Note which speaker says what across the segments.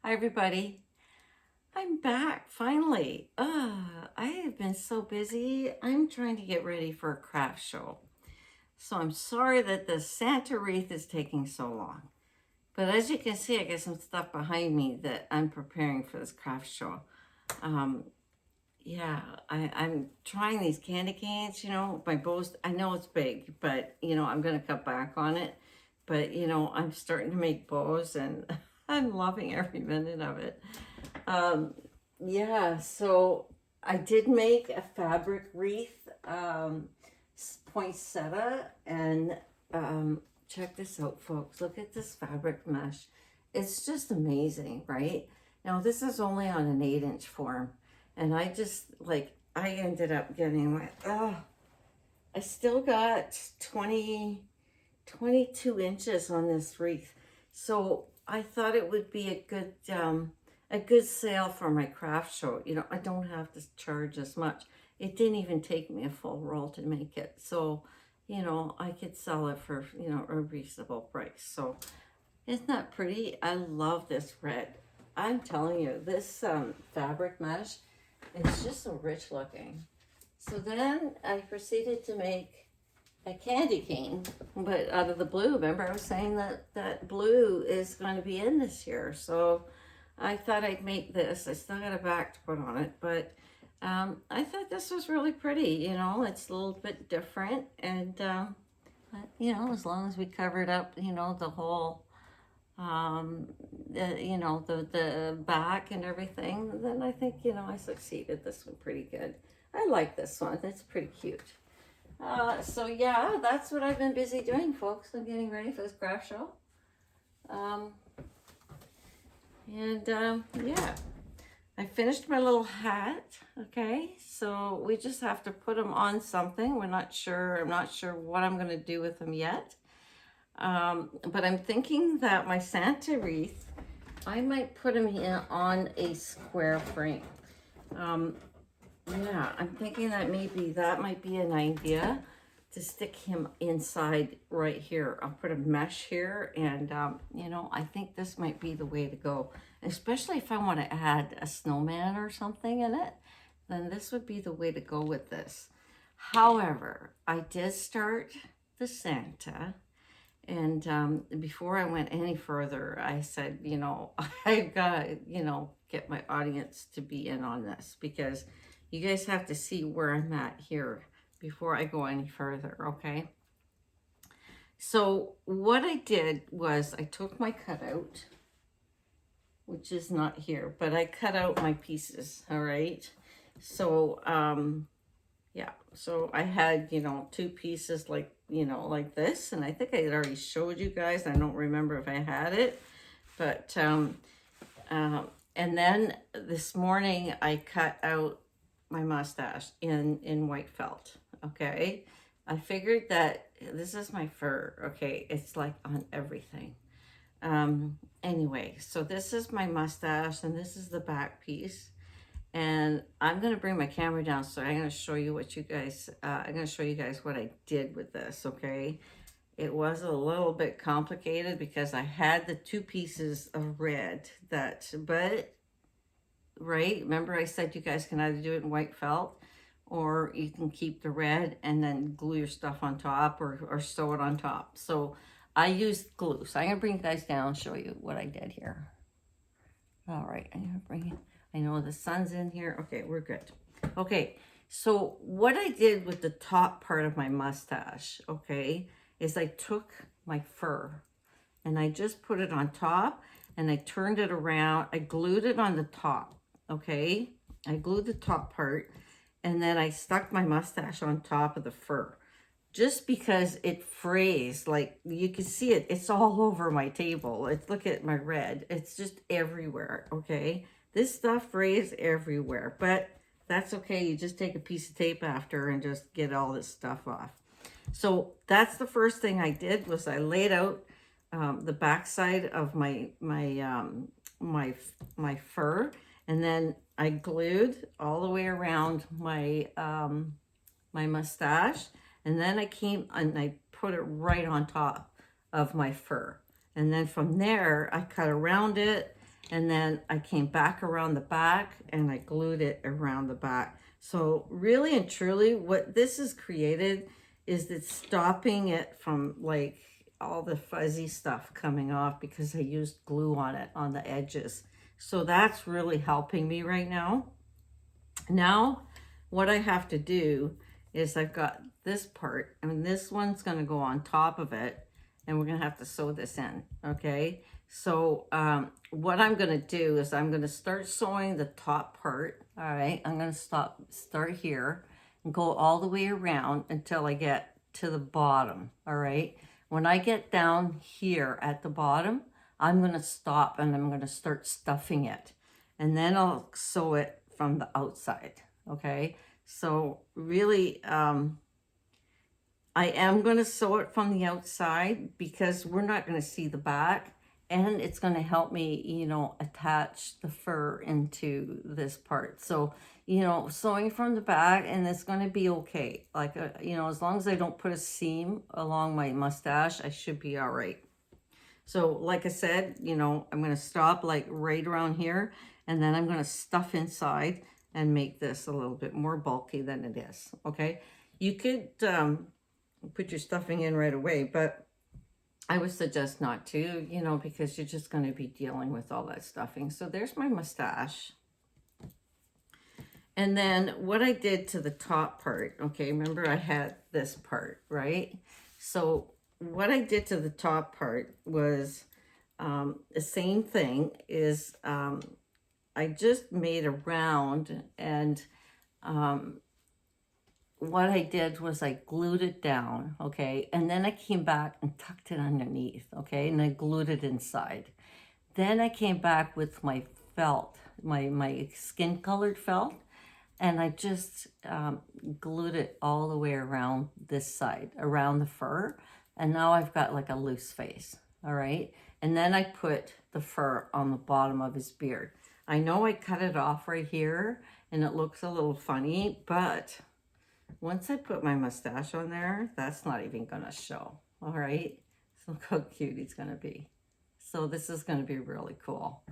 Speaker 1: Hi, everybody. I'm back finally. I have been so busy. I'm trying to get ready for a craft show. So I'm sorry that the Santa wreath is taking so long. But as you can see, I got some stuff behind me that I'm preparing for this craft show. Um, yeah, I'm trying these candy canes, my bows. I know it's big, but, I'm going to cut back on it. But, I'm starting to make bows and I'm loving every minute of it. Um, yeah, so I did make a fabric wreath, poinsettia, and check this out, folks. Look at this fabric mesh. It's just amazing, right? Now, this is only on an 8-inch form, and I ended up getting I still got 22 inches on this wreath. So I thought it would be a good sale for my craft show. I don't have to charge as much. It didn't even take me a full roll to make it. So, I could sell it for, a reasonable price. So isn't that pretty? I love this red. I'm telling you, this fabric mesh is just so rich looking. So then I proceeded to make a candy cane, but out of the blue. Remember, I was saying that blue is going to be in this year. So I thought I'd make this. I still got a back to put on it, but I thought this was really pretty. It's a little bit different. And, as long as we covered up, the whole, the back and everything, then I think, I succeeded this one pretty good. I like this one. It's pretty cute. So yeah, that's what I've been busy doing, folks. I'm getting ready for this craft show. Yeah, I finished my little hat. Okay, so we just have to put them on something. I'm not sure what I'm going to do with them yet. But I'm thinking that my Santa wreath, I might put him in on a square frame. Yeah, I'm thinking that maybe that might be an idea to stick him inside right here. I'll put a mesh here, and I think this might be the way to go, especially if I want to add a snowman or something in it, then this would be the way to go with this. However, I did start the Santa, and before I went any further, I said, I've got to, get my audience to be in on this, because you guys have to see where I'm at here before I go any further, okay? So what I did was I took my cutout, which is not here, but I cut out my pieces, all right? So, yeah, so I had, two pieces like this, and I think I had already showed you guys. I don't remember if I had it, but, and then this morning I cut out my mustache in white felt, okay? I figured that this is my fur, okay? It's like on everything. Anyway, so this is my mustache, and this is the back piece. And I'm going to bring my camera down, so I'm going to show you what you guys, I'm going to show you guys what I did with this, okay? It was a little bit complicated because I had the two pieces of red but, right? Remember I said you guys can either do it in white felt, or you can keep the red and then glue your stuff on top, or sew it on top. So I used glue. So I'm going to bring you guys down and show you what I did here. All right, I'm going to bring it. I know the sun's in here. Okay, we're good. Okay, so what I did with the top part of my mustache, okay, is I took my fur and I just put it on top, and I turned it around. I glued it on the top, okay? I glued the top part, and then I stuck my mustache on top of the fur, just because it frays. Like you can see it, it's all over my table. Look at my red. It's just everywhere, okay? This stuff frays everywhere, but that's okay. You just take a piece of tape after and just get all this stuff off. So that's the first thing I did, was I laid out the backside of my fur, and then I glued all the way around my my mustache, and then I came and I put it right on top of my fur, and then from there I cut around it, And then I came back around the back and I glued it around the back. So really and truly what this has created is it's stopping it from like all the fuzzy stuff coming off because I used glue on it on the edges. So that's really helping me right now. Now what I have to do is I've got this part, and this one's going to go on top of it, and we're going to have to sew this in, okay? So what I'm going to do is I'm going to start sewing the top part, all right? I'm going to start here and go all the way around until I get to the bottom, all right? When I get down here at the bottom, I'm going to stop and I'm going to start stuffing it, and then I'll sew it from the outside, okay? So really, I am going to sew it from the outside because we're not going to see the back, and it's going to help me, you know, attach the fur into this part. So, you know, sewing from the back, and it's going to be okay. Like, you know, as long as I don't put a seam along my mustache, I should be all right. So like I said, you know, I'm going to stop like right around here, and then I'm going to stuff inside and make this a little bit more bulky than it is, okay? You could put your stuffing in right away, but I would suggest not to, you know, because you're just going to be dealing with all that stuffing. So there's my mustache. And then what I did to the top part, okay, remember I had this part, right? So what I did to the top part was the same thing is I just made a round, and what I did was I glued it down, okay? And then I came back and tucked it underneath, okay? And I glued it inside. Then I came back with my felt, my skin colored felt, and I just glued it all the way around this side, around the fur. And now I've got like a loose face, all right? And then I put the fur on the bottom of his beard. I know I cut it off right here and it looks a little funny, but once I put my mustache on there, that's not even gonna show, all right? So look how cute he's gonna be. So this is gonna be really cool.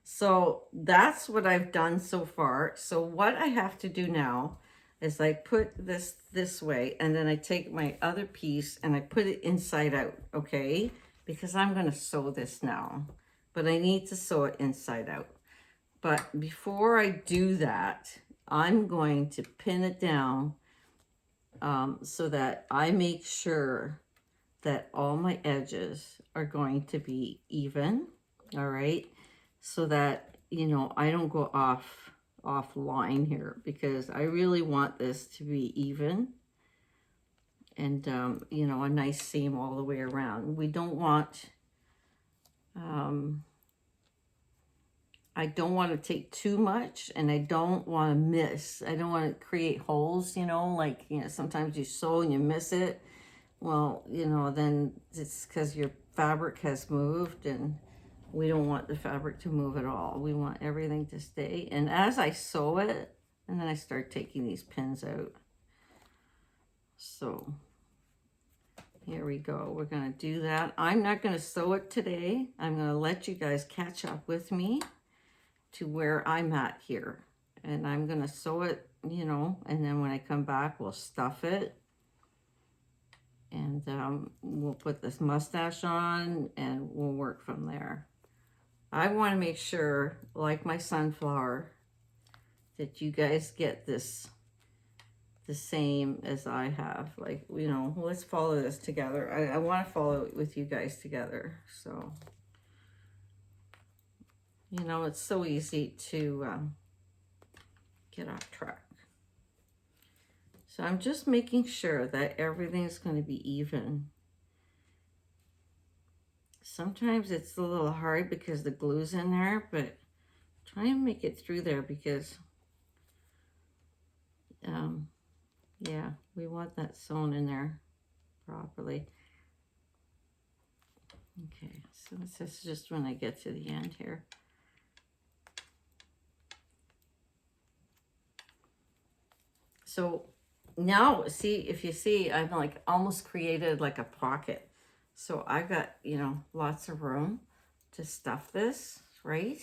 Speaker 1: So that's what I've done so far. So what I have to do now is I put this way, and then I take my other piece and I put it inside out, okay? Because I'm gonna sew this now, but I need to sew it inside out. But before I do that, I'm going to pin it down so that I make sure that all my edges are going to be even, all right? So that, you know, I don't go off line here, because I really want this to be even and, you know, a nice seam all the way around. We don't want, I don't want to take too much, and I don't want to miss. I don't want to create holes, you know, like, you know, sometimes you sew and you miss it. Well, you know, then it's because your fabric has moved, and we don't want the fabric to move at all. We want everything to stay. And as I sew it, and then I start taking these pins out. So here we go. We're going to do that. I'm not going to sew it today. I'm going to let you guys catch up with me to where I'm at here. And I'm going to sew it, you know, and then when I come back, we'll stuff it. And we'll put this mustache on, and we'll work from there. I want to make sure, like my sunflower, that you guys get this the same as I have. Like, you know, let's follow this together. I want to follow it with you guys together. So, you know, it's so easy to get off track. So I'm just making sure that everything's going to be even. Sometimes it's a little hard because the glue's in there, but try and make it through there, because, yeah, we want that sewn in there properly. Okay, so this is just when I get to the end here. So now, see, if you see, I've like almost created like a pocket. So I've got, you know, lots of room to stuff this, right?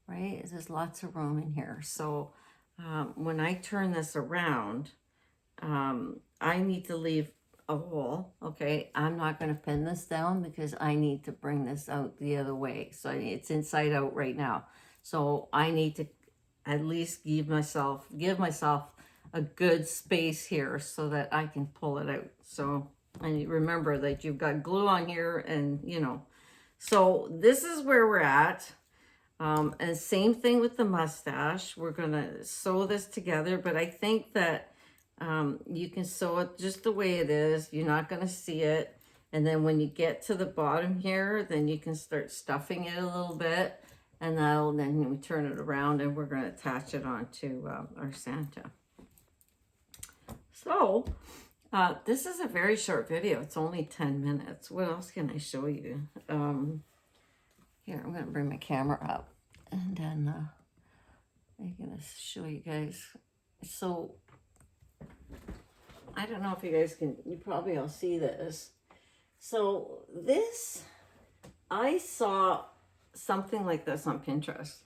Speaker 1: right? There's lots of room in here. So when I turn this around, I need to leave a hole, okay? I'm not going to pin this down because I need to bring this out the other way. So it's inside out right now. So I need to at least give myself a good space here so that I can pull it out. So I remember that you've got glue on here and, you know. So this is where we're at. And same thing with the mustache. We're going to sew this together, but I think that you can sew it just the way it is. You're not going to see it. And then when you get to the bottom here, then you can start stuffing it a little bit. And then we turn it around and we're going to attach it onto our Santa. So this is a very short video. It's only 10 minutes. What else can I show you? Here, I'm going to bring my camera up. And then I'm going to show you guys. So I don't know if you guys can, you probably all see this. So this, I saw something like this on Pinterest.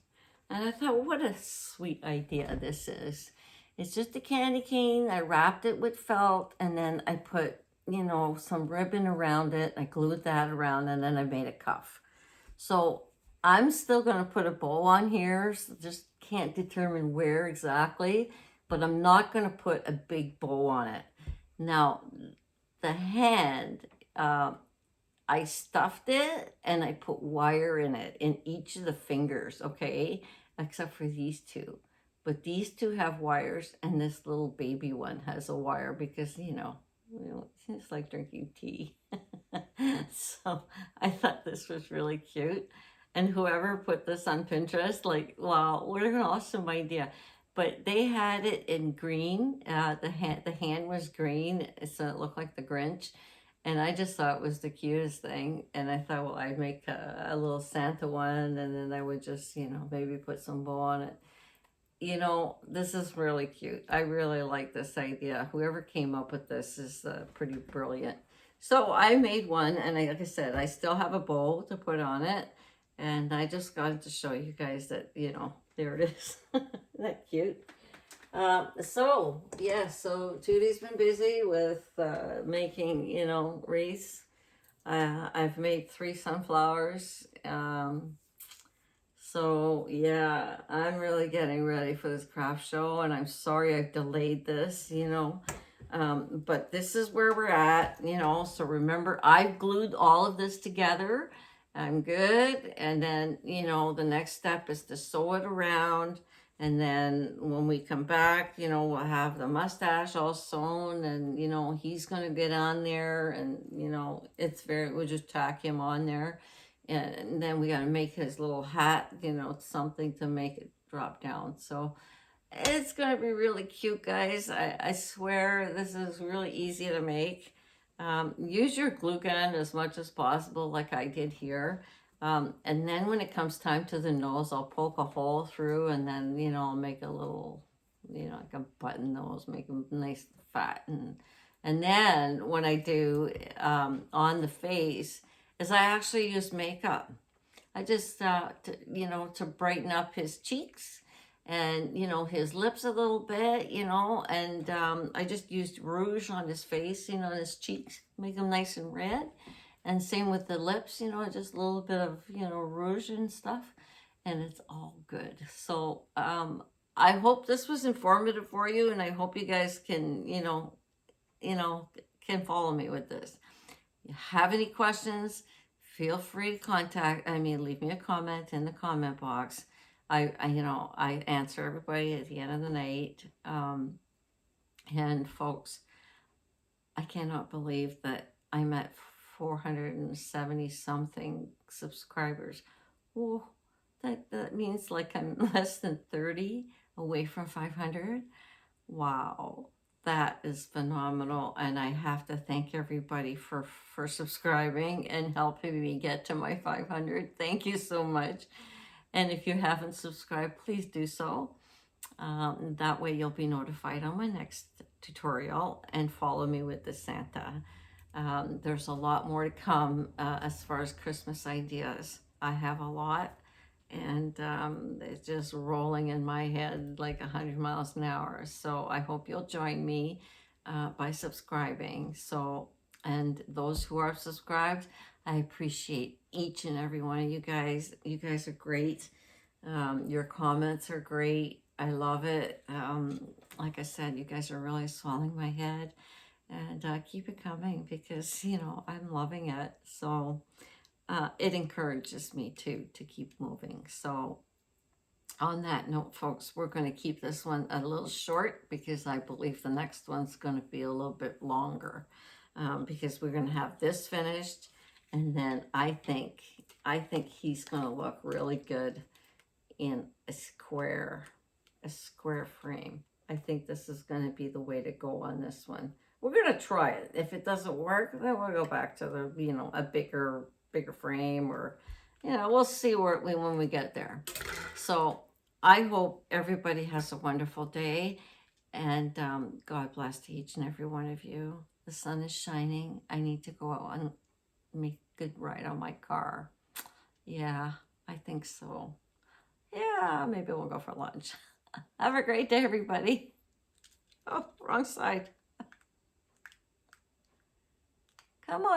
Speaker 1: And I thought, what a sweet idea this is. It's just a candy cane. I wrapped it with felt and then I put, you know, some ribbon around it. I glued that around and then I made a cuff. So I'm still going to put a bow on here. So just can't determine where exactly, but I'm not going to put a big bow on it. Now, the hand, I stuffed it and I put wire in it in each of the fingers, okay? Except for these two. But these two have wires and this little baby one has a wire because, you know it's like drinking tea. So I thought this was really cute. And whoever put this on Pinterest, like, wow, what an awesome idea. But they had it in green. The hand was green, so it looked like the Grinch. And I just thought it was the cutest thing. And I thought, well, I'd make a little Santa one, and then I would just, you know, maybe put some bow on it. You know, this is really cute. I really like this idea. Whoever came up with this is pretty brilliant. So I made one, and like I said, I still have a bow to put on it. And I just got to show you guys that, you know, there it is. Isn't that cute? So Tudee's been busy with making, you know, wreaths. I've made 3 sunflowers. So yeah, I'm really getting ready for this craft show, and I'm sorry I've delayed this, you know. But this is where we're at, you know. So remember, I've glued all of this together. I'm good. And then, you know, the next step is to sew it around. And then when we come back, you know, we'll have the mustache all sewn and, you know, he's going to get on there and, you know, we'll just tack him on there. And then we got to make his little hat, you know, something to make it drop down. So it's going to be really cute, guys. I swear this is really easy to make. Use your glue gun as much as possible like I did here. And then when it comes time to the nose, I'll poke a hole through and then, you know, I'll make a little, you know, like a button nose, make them nice and fat. And then when I do on the face is I actually use makeup. I just, you know, to brighten up his cheeks and, you know, his lips a little bit, you know, and I just used rouge on his face, you know, his cheeks, make them nice and red. And same with the lips, you know, just a little bit of, you know, rouge and stuff, and it's all good. So I hope this was informative for you, and I hope you guys can, you know, can follow me with this. If you have any questions, feel free to leave me a comment in the comment box. I answer everybody at the end of the night. And folks, I cannot believe that I'm at 470 something subscribers. Oh, that means like I'm less than 30 away from 500. Wow, that is phenomenal. And I have to thank everybody for subscribing and helping me get to my 500. Thank you so much. And if you haven't subscribed, please do so. That way you'll be notified on my next tutorial and follow me with the Santa. There's a lot more to come as far as Christmas ideas. I have a lot, and it's just rolling in my head like 100 miles an hour. So I hope you'll join me by subscribing. So, and those who are subscribed, I appreciate each and every one of you guys. You guys are great. Your comments are great. I love it. Like I said, you guys are really swelling my head, and keep it coming because, you know, I'm loving it. So it encourages me to keep moving. So on that note, folks, we're going to keep this one a little short because I believe the next one's going to be a little bit longer, because we're going to have this finished, and then I think he's going to look really good in a square frame. I think this is going to be the way to go on this one. We're going to try it. If it doesn't work, then we'll go back to the, you know, a bigger frame, or, you know, we'll see when we get there. So I hope everybody has a wonderful day, and God bless to each and every one of you. The sun is shining. I need to go out and make a good ride on my car. Yeah, I think so. Yeah, maybe we'll go for lunch. Have a great day, everybody. Oh, wrong side. Come on.